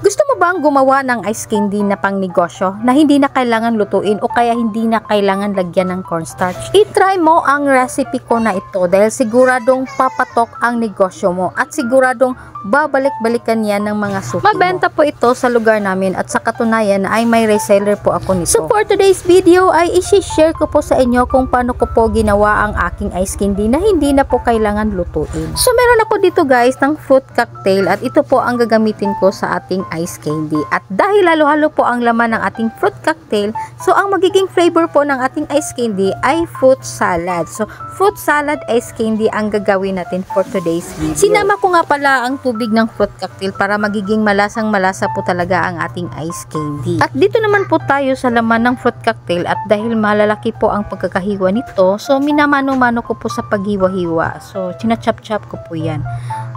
Gusto mo bang gumawa ng ice candy na pang negosyo na hindi na kailangan lutuin o kaya hindi na kailangan lagyan ng cornstarch? I-try mo ang recipe ko na ito dahil siguradong papatok ang negosyo mo at siguradong babalik-balikan yan ng mga suki mo. Mabenta po ito sa lugar namin at sa katunayan ay may reseller po ako nito. So for today's video ay isi-share ko po sa inyo kung paano ko po ginawa ang aking ice candy na hindi na po kailangan lutuin. So meron ako dito guys ng fruit cocktail at ito po ang gagamitin ko sa ating ice candy. At dahil halo-halo po ang laman ng ating fruit cocktail, so ang magiging flavor po ng ating ice candy ay fruit salad. So fruit salad ice candy ang gagawin natin for today's video. Sinama ko nga pala ang tubig ng fruit cocktail para magiging malasang-malasa po talaga ang ating ice candy. At dito naman po tayo sa laman ng fruit cocktail at dahil malalaki po ang pagkakahiwa nito, so minamano-mano ko po sa paghiwa-hiwa. So chinachop-chop ko po yan.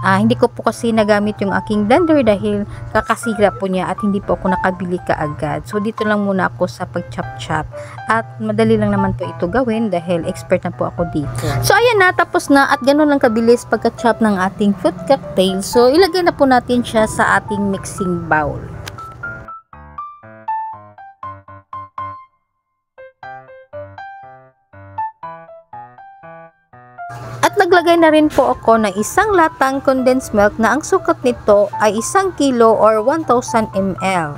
Hindi ko po kasi nagamit yung aking blender dahil kakasira po niya at hindi po ako nakabili kaagad. So dito lang muna ako sa pag-chop-chop at madali lang naman po ito gawin dahil expert na po ako dito. So ayan na, tapos na at ganun lang kabilis pagka-chop ng ating fruit cocktail. So ilagay na po natin siya sa ating mixing bowl. At naglagay na rin po ako ng isang latang condensed milk na ang sukat nito ay 1 kilo or 1,000 ml.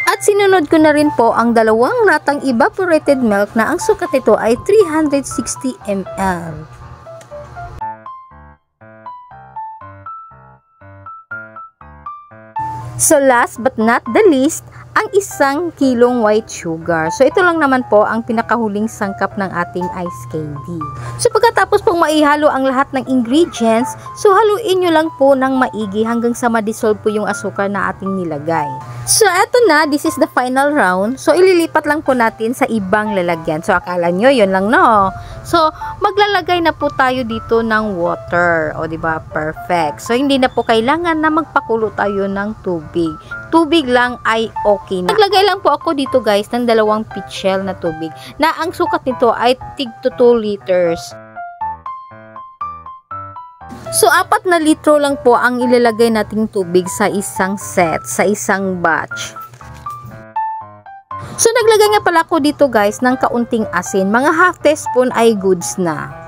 At sinunod ko na rin po ang 2 latang evaporated milk na ang sukat nito ay 360 ml. So last but not the least, ang 1 kilong white sugar. So ito lang naman po ang pinakahuling sangkap ng ating ice candy. So pagkatapos pong maihalo ang lahat ng ingredients, so haluin nyo lang po ng maigi hanggang sa ma-dissolve po yung asukar na ating nilagay. So eto na, this is the final round. So ililipat lang po natin sa ibang lalagyan. So akala nyo yun lang no. So maglalagay na po tayo dito ng water. O diba, perfect. So hindi na po kailangan na magpakulo tayo ng tubig. Tubig lang ay okay na. Naglagay lang po ako dito guys ng 2 pitchel na tubig na ang sukat nito ay tig to 2 liters. So 4 na litro lang po ang ilalagay nating tubig sa isang set, sa isang batch. So naglagay nga pala ako dito guys ng kaunting asin, mga half teaspoon ay goods na.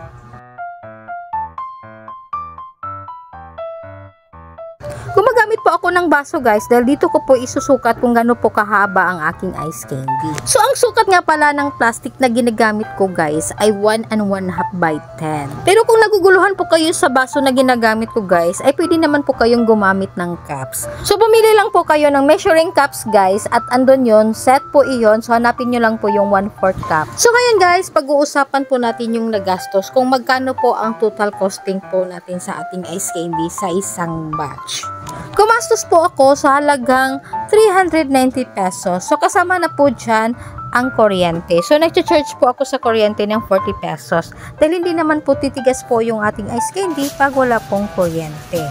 Gumagamit po ako ng baso guys dahil dito ko po isusukat kung gaano po kahaba ang aking ice candy. So ang sukat nga pala ng plastic na ginagamit ko guys ay 1 1/2 by 10. Pero kung naguguluhan po kayo sa baso na ginagamit ko guys, ay pwede naman po kayong gumamit ng cups. So bumili lang po kayo ng measuring cups guys at andun yon, set po iyon. So hanapin nyo lang po yung 1/4 cup. So ngayon guys, pag-uusapan po natin yung nagastos kung magkano po ang total costing po natin sa ating ice candy sa isang batch. Gumastos po ako sa halagang 390 pesos. So kasama na po dyan ang kuryente. So nag-charge po ako sa kuryente ng 40 pesos. Dahil hindi naman po titigas po yung ating ice candy pag wala pong kuryente.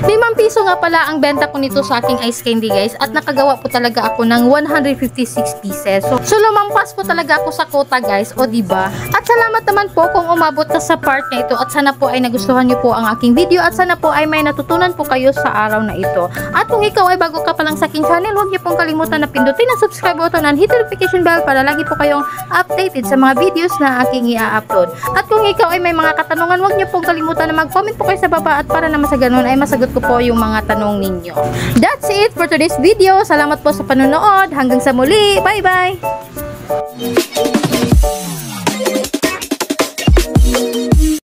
5 piso nga pala ang benta ko nito sa aking ice candy guys at nakagawa po talaga ako ng 156 pieces. So lumampas po talaga ako sa quota guys, o diba? At salamat naman po kung umabot na sa part na ito at sana po ay nagustuhan niyo po ang aking video at sana po ay may natutunan po kayo sa araw na ito. At kung ikaw ay bago ka pa lang sa aking channel, huwag niyo pong kalimutan na pindutin ang subscribe button and hit the notification bell para lagi po kayong updated sa mga videos na aking i-upload. At kung ikaw ay may mga katanungan, huwag niyo pong kalimutan na mag-comment po kayo sa baba at para naman sa ganun ay masagot ko po yung mga tanong ninyo. That's it for today's video. Salamat po sa panonood. Hanggang sa muli. Bye-bye!